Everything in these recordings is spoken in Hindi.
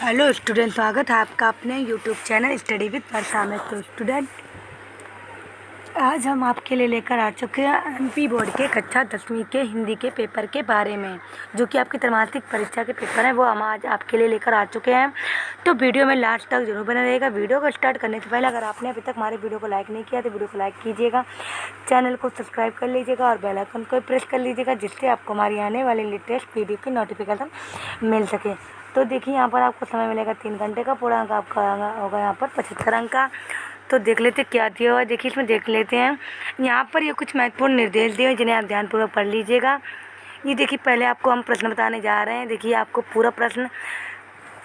हेलो स्टूडेंट, स्वागत है आपका अपने यूट्यूब चैनल स्टडी विद वर्षा में। तो स्टूडेंट, आज हम आपके लिए लेकर आ चुके हैं एमपी बोर्ड के कक्षा 10वीं के हिंदी के पेपर के बारे में, जो कि आपकी त्रैमासिक परीक्षा के पेपर हैं, वो हम आज आपके लिए लेकर आ चुके हैं। तो वीडियो में लास्ट तक जरूर बना रहेगा। वीडियो को स्टार्ट करने से पहले अगर आपने अभी तक हमारे वीडियो को लाइक नहीं किया तो वीडियो को लाइक कीजिएगा, चैनल को सब्सक्राइब कर लीजिएगा और बेल आइकन को प्रेस कर लीजिएगा, जिससे आपको हमारी आने वाली लेटेस्ट वीडियो की नोटिफिकेशन मिल सके। तो देखिए, यहाँ पर आपको समय मिलेगा 3 घंटे का। पूरा अंक आपका होगा यहाँ पर 75 अंक का। तो देख लेते क्या दिया हुआ है। देखिए, इसमें देख लेते हैं। यहाँ पर ये कुछ महत्वपूर्ण निर्देश दिए हैं, जिन्हें आप ध्यानपूर्वक पढ़ लीजिएगा। ये देखिए, पहले आपको हम प्रश्न बताने जा रहे हैं। देखिए, आपको पूरा प्रश्न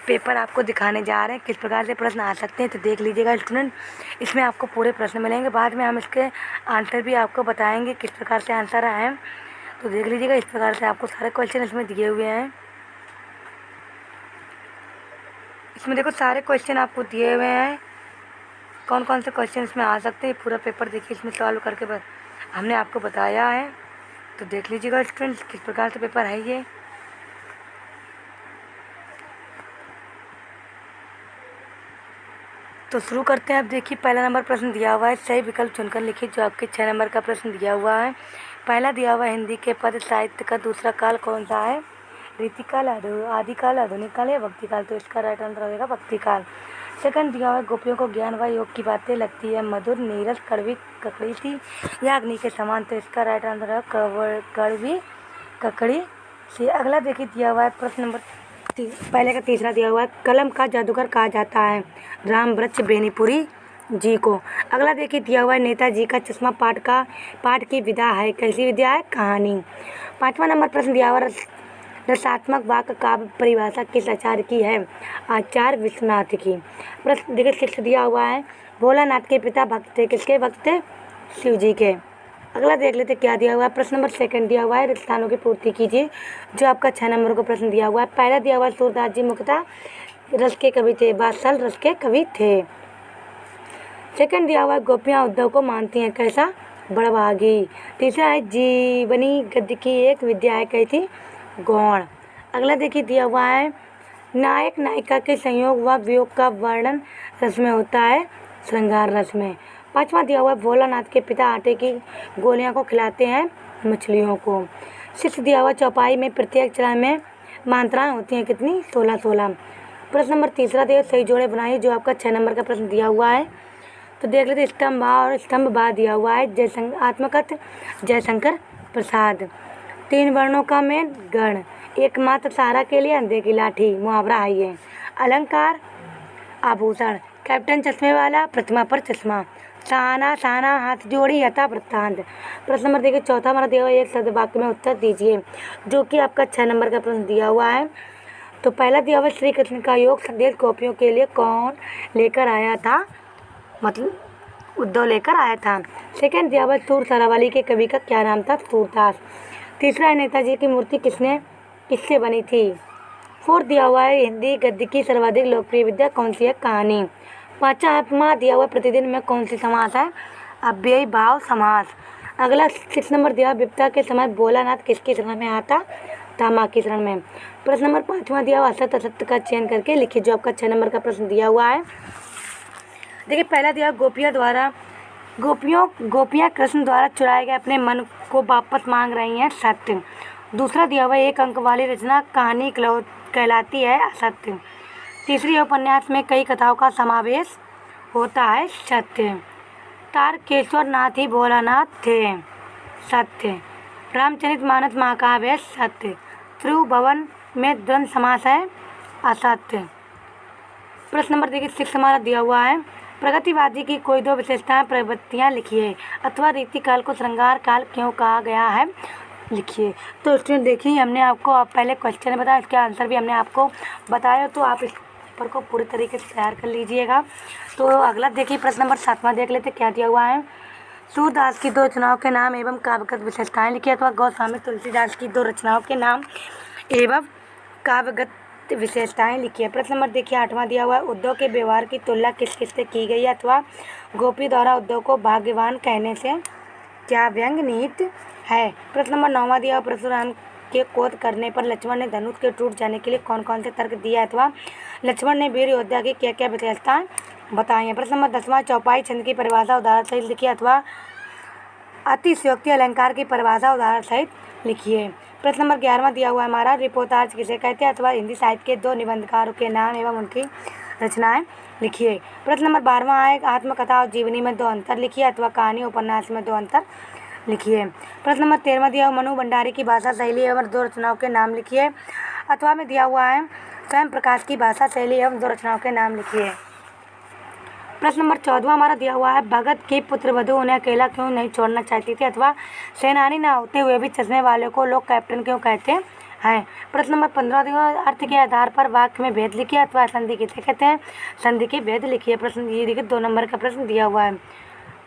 पेपर आपको दिखाने जा रहे हैं, किस प्रकार से प्रश्न आ सकते हैं। तो देख लीजिएगा स्टूडेंट, इसमें आपको पूरे प्रश्न मिलेंगे। बाद में हम इसके आंसर भी आपको बताएंगे, किस प्रकार से आंसर आए। तो देख लीजिएगा, इस प्रकार से आपको सारे क्वेश्चन इसमें दिए हुए हैं। इसमें देखो, सारे क्वेश्चन आपको दिए हुए हैं, कौन कौन से क्वेश्चन इसमें आ सकते हैं। पूरा पेपर देखिए, इसमें सॉल्व करके हमने आपको बताया है। तो देख लीजिएगा स्टूडेंट्स, किस प्रकार से पेपर है ये। तो शुरू करते हैं। अब देखिए, पहला नंबर प्रश्न दिया हुआ है, सही विकल्प चुनकर लिखिए। जो आपके 6 नंबर का प्रश्न दिया हुआ है। पहला दिया हुआ है, हिंदी के पद साहित्य का दूसरा काल कौन सा है? रीतिकाल, आदिकाल, आधुनिक काल या भक्ति काल? तो इसका राइट आंसर होगा भक्ति काल। सेकंड दिया हुआ है, गोपियों को ज्ञान व योग की बातें लगती है मधुर, नीरस, कड़वी, ककड़ी थी या अग्नि के समान? तो इसका राइट आंसर है कड़वी, ककड़ी से। अगला देखिए, दिया हुआ है प्रश्न नंबर पहले का तीसरा दिया हुआ है, कलम का जादूगर कहा जाता है राम वृक्ष बेनीपुरी जी को। अगला देखिए, दिया हुआ है, नेताजी का चश्मा पाठ की विधा है, कैसी विधा है? कहानी। 5वां नंबर प्रश्न दिया हुआ, रसात्मक वाक्य काव्य परिभाषा किस आचार्य की है? आचार्य विश्वनाथ की। प्रश्न देखिए, 6 दिया हुआ है, भोलानाथ के पिता भक्त थे, किसके भक्त थे? शिव जी के। अगला देख लेते क्या दिया हुआ है। प्रश्न नंबर 2 दिया हुआ है, रिक्त स्थानों की पूर्ति कीजिए। जो आपका 6 नंबर को प्रश्न दिया हुआ है। पहला दिया हुआ है, सूरदास जी मुख्यतः रस के कवि थे, बादशाह रस के कवि थे। सेकंड दिया हुआ है, गोपियाँ उद्धव को मानती हैं, कैसा? बड़भागी। तीसरा है, जीवनी गद्य की एक विद्या है, कैसी? गौण। अगला देखिए, दिया हुआ है, नायक नायिका के संयोग व वियोग का वर्णन रस में होता है, श्रृंगार रस में। 5वां दिया हुआ है, भोलानाथ के पिता आटे की गोलियां को खिलाते हैं मछलियों को। 6 दिया हुआ, चौपाई में प्रत्येक चरण में मात्राएं होती हैं, कितनी? 16। प्रश्न नंबर 3 दिया, सही जोड़े बनाइए। जो आपका 6 नंबर का प्रश्न दिया हुआ है। तो देख लेते, स्तंभ आ और स्तंभ बा दिया हुआ है, आत्मकथ जयशंकर प्रसाद। 3 वर्णों का में गण, एकमात्र सहारा के लिए अंधे की लाठी, मुहावरा है ये। अलंकार, आभूषण, कैप्टन चश्मे वाला, प्रतिमा पर चश्मा, साना साना हाथ जोड़ी, यथा वृत्तांत। प्रश्न नंबर देखिए, चौथा हमारा दिया हुआ, एक शब्द वाक्य में उत्तर दीजिए। जो कि आपका 6 नंबर का प्रश्न दिया हुआ है। तो पहला दिया हुआ, श्री कृष्ण का योग संदेश गोपियों के लिए कौन लेकर आया था? मतलब उद्धव लेकर आया था। सेकंड दिया हुआ, सूर सरावली के कवि का क्या नाम था? सूरदास। तीसरा है, नेताजी की मूर्ति किससे बनी थी? 4 दिया हुआ है, हिंदी गद्य की सर्वाधिक लोकप्रिय विद्या कौन सी है? कहानी। 5वां दिया हुआ, प्रतिदिन में कौन सी समास है? अव्ययी भाव समास। अगला 6 नंबर दिया, विपदा के समय भोलानाथ किसकी शरण में आता? तामा की शरण में। प्रश्न नंबर 5वां दिया हुआ, असत्य असत्य का चयन करके लिखिए। जो आपका 6 नंबर का प्रश्न दिया हुआ है। देखिए, पहला दिया, गोपियाँ कृष्ण द्वारा चुराए गए अपने मन को वापस मांग रही हैं, सत्य। दूसरा दिया हुआ, 1 अंक वाली रचना कहानी कहलाती है, असत्य। तीसरी, उपन्यास में कई कथाओं का समावेश होता है, सत्य। तारकेश्वर नाथ ही भोलानाथ थे, सत्य। रामचरितमानस महाकाव्य है, सत्य। त्रिभुवन में द्वंद्व समास है, असत्य। प्रश्न नंबर देखिए 6 हमारा दिया हुआ है, प्रगतिवादी की कोई 2 विशेषताएं प्रवृत्तियां लिखिए, अथवा रीतिकाल को श्रृंगार काल क्यों कहा गया है, लिखिए। तो स्टूडेंट देखिए, हमने आपको पहले क्वेश्चन बताया, इसके आंसर भी हमने आपको बताया। तो आप इस पेपर को पूरी तरीके से तैयार कर लीजिएगा। तो अगला देखिए, प्रश्न नंबर 7वां देख लेते क्या दिया हुआ है। सूरदास की 2 रचनाओं के नाम एवं काव्यगत विशेषताएं लिखिए, अथवा गोस्वामी तुलसीदास की 2 रचनाओं के नाम एवं काव्यगत विशेषताएं लिखिए। प्रश्न नंबर देखिए 8वां दिया हुआ है, उद्धव के व्यवहार की तुलना किस किस से की गई है, अथवा गोपी द्वारा उद्धव को भाग्यवान कहने से क्या व्यंग निहित है। प्रश्न नंबर 9वां दिया हुआ, के क्रोध करने पर लक्ष्मण ने धनुष के टूट जाने के लिए कौन कौन से तर्क दिया अथवा लक्ष्मण ने वीर योद्धा की क्या क्या विशेषताएं बताई हैं। प्रश्न नंबर 10वां, चौपाई छंद की परिभाषा उदाहरण सहित लिखिए अथवा अतिशयोक्ति अलंकार की परिभाषा उदाहरण सहित लिखिए। प्रश्न नंबर 11वां दिया हुआ है हमारा, रिपोर्टार्ज किसे कहते हैं अथवा हिंदी साहित्य के 2 निबंधकारों के नाम एवं उनकी रचनाएं लिखिए। प्रश्न नंबर 12वां है, आत्मकथा और जीवनी में 2 अंतर लिखिए अथवा कहानी उपन्यास में 2 अंतर लिखिए। प्रश्न नंबर 13वां दिया हुआ, मनु भंडारी की भाषा शैली एवं 2 रचनाओं के नाम लिखिए अथवा में दिया हुआ है, स्वयं प्रकाश की भाषा शैली एवं 2 रचनाओं के नाम लिखिए। प्रश्न नंबर 14वां हमारा दिया हुआ है, भगत की पुत्रवधू उन्हें अकेला क्यों नहीं छोड़ना चाहती थी अथवा सेनानी न होते हुए भी चश्मे वाले को लोग कैप्टन क्यों कहते हैं। प्रश्न नंबर 15 दिया हुआ, अर्थ के आधार पर वाक्य में भेद लिखिए अथवा संधि किसे कहते हैं, संधि के भेद लिखिए। प्रश्न ये देखिए 2 नंबर का प्रश्न दिया हुआ है।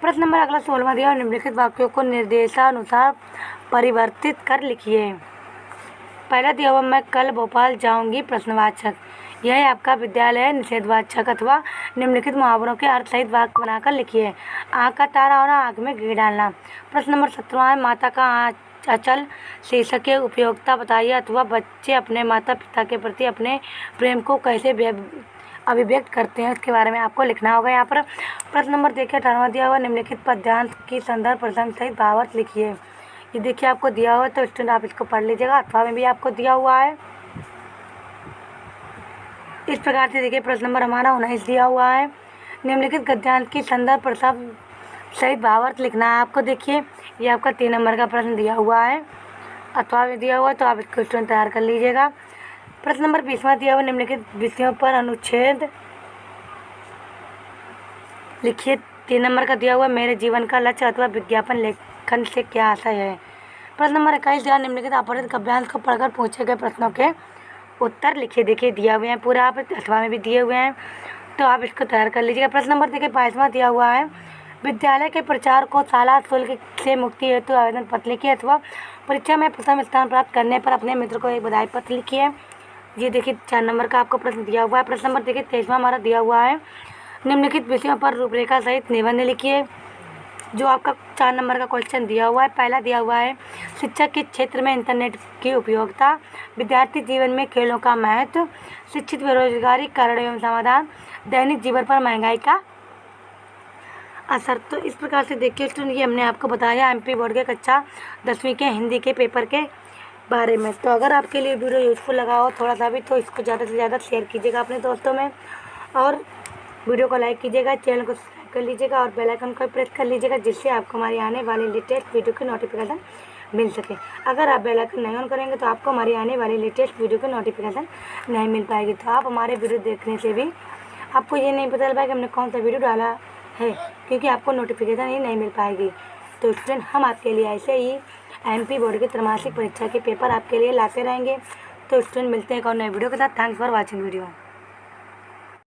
प्रश्न नंबर अगला 16वां दिया हुआ, निम्नलिखित वाक्यों को निर्देशानुसार परिवर्तित कर लिखिए। पहला दिया हुआ, मैं कल भोपाल जाऊंगी प्रश्नवाचक, यह आपका विद्यालय निषेधवाचक अथवा निम्नलिखित मुहावरों के अर्थ सहित वाक्य बनाकर लिखिए। आँख का तारा होना, आँख में घी डालना। प्रश्न नंबर 17वां है, माता का अचल शीर्षक की उपयोगिता बताइए अथवा बच्चे अपने माता पिता के प्रति अपने प्रेम को कैसे अभिव्यक्त करते हैं उसके बारे में आपको लिखना होगा यहाँ पर। प्रश्न नंबर देखिए 18वां दिया हुआ, निम्नलिखित पद्यांश की संदर्भ प्रसंग सहित भावार्थ लिखिए। ये देखिए आपको दिया हुआ है तो स्टूडेंट आप इसको पढ़ लीजिएगा, अथवा में भी आपको दिया हुआ है। इस प्रकार से देखिए प्रश्न नंबर हमारा 19 दिया हुआ है, निम्नलिखित गद्यांश की संदर्भ प्रसंग सहित भावार्थ लिखना है आपको। देखिए ये आपका 3 नंबर का प्रश्न दिया हुआ है, अथवा में दिया हुआ है तो आप इसको स्टूडेंट तैयार कर लीजिएगा। प्रश्न नंबर 20वां दिया हुआ, निम्नलिखित विषयों पर अनुच्छेद लिखिए। 3 नंबर का दिया हुआ, मेरे जीवन का लक्ष्य अथवा विज्ञापन लेखन से क्या आशय है। प्रश्न नंबर 21 दिया, निम्नलिखित अपरिचित काव्यांश को पढ़कर पूछे गए प्रश्नों के उत्तर लिखिए। देखिए दिया हुए हैं पूरा, आप अथवा में भी दिए हुए हैं तो आप इसको तैयार कर लीजिएगा। प्रश्न नंबर देखिए 22वां दिया हुआ है, विद्यालय के प्रचार को शाला शुल्क से मुक्ति हेतु आवेदन पत्र लिखिए अथवा परीक्षा में प्रथम स्थान प्राप्त करने पर अपने मित्र को एक बधाई पत्र लिखिए। ये देखिए 4 नंबर का आपको प्रश्न दिया हुआ है। प्रश्न नंबर देखिए 23वां हमारा दिया हुआ है, निम्नलिखित विषयों पर रूपरेखा सहित निबंध लिखिए। जो आपका 4 नंबर का क्वेश्चन दिया हुआ है, पहला दिया हुआ है, शिक्षा के क्षेत्र में इंटरनेट की उपयोगिता, विद्यार्थी जीवन में खेलों का महत्व, शिक्षित बेरोजगारी कारण एवं समाधान, दैनिक जीवन पर महंगाई का असर। तो इस प्रकार से देखिए स्टूडेंट ये हमने आपको बताया MP बोर्ड के कक्षा 10वीं के हिंदी के पेपर के बारे में। तो अगर आपके लिए वीडियो यूज़फुल लगा हो थोड़ा सा भी तो इसको ज़्यादा से ज़्यादा शेयर कीजिएगा अपने दोस्तों में, और वीडियो को लाइक कीजिएगा, चैनल को सब्सक्राइब कर लीजिएगा और बेल आइकन को प्रेस कर लीजिएगा, जिससे आपको हमारी आने वाली लेटेस्ट वीडियो की नोटिफिकेशन मिल सके। अगर आप बेल आइकन नहीं ऑन करेंगे तो आपको हमारी आने वाली लेटेस्ट वीडियो की नोटिफिकेशन नहीं मिल पाएगी। तो आप हमारे वीडियो देखने से भी आपको ये नहीं पता चल पाएगा हमने कौन सा वीडियो डाला है, क्योंकि आपको नोटिफिकेशन ही नहीं मिल पाएगी। तो स्टूडेंट हम आपके लिए ऐसे ही MP बोर्ड की त्रैमासिक परीक्षा के पेपर आपके लिए लाते रहेंगे। तो स्टूडेंट मिलते हैं एक और नए वीडियो के साथ। Thanks for watching video.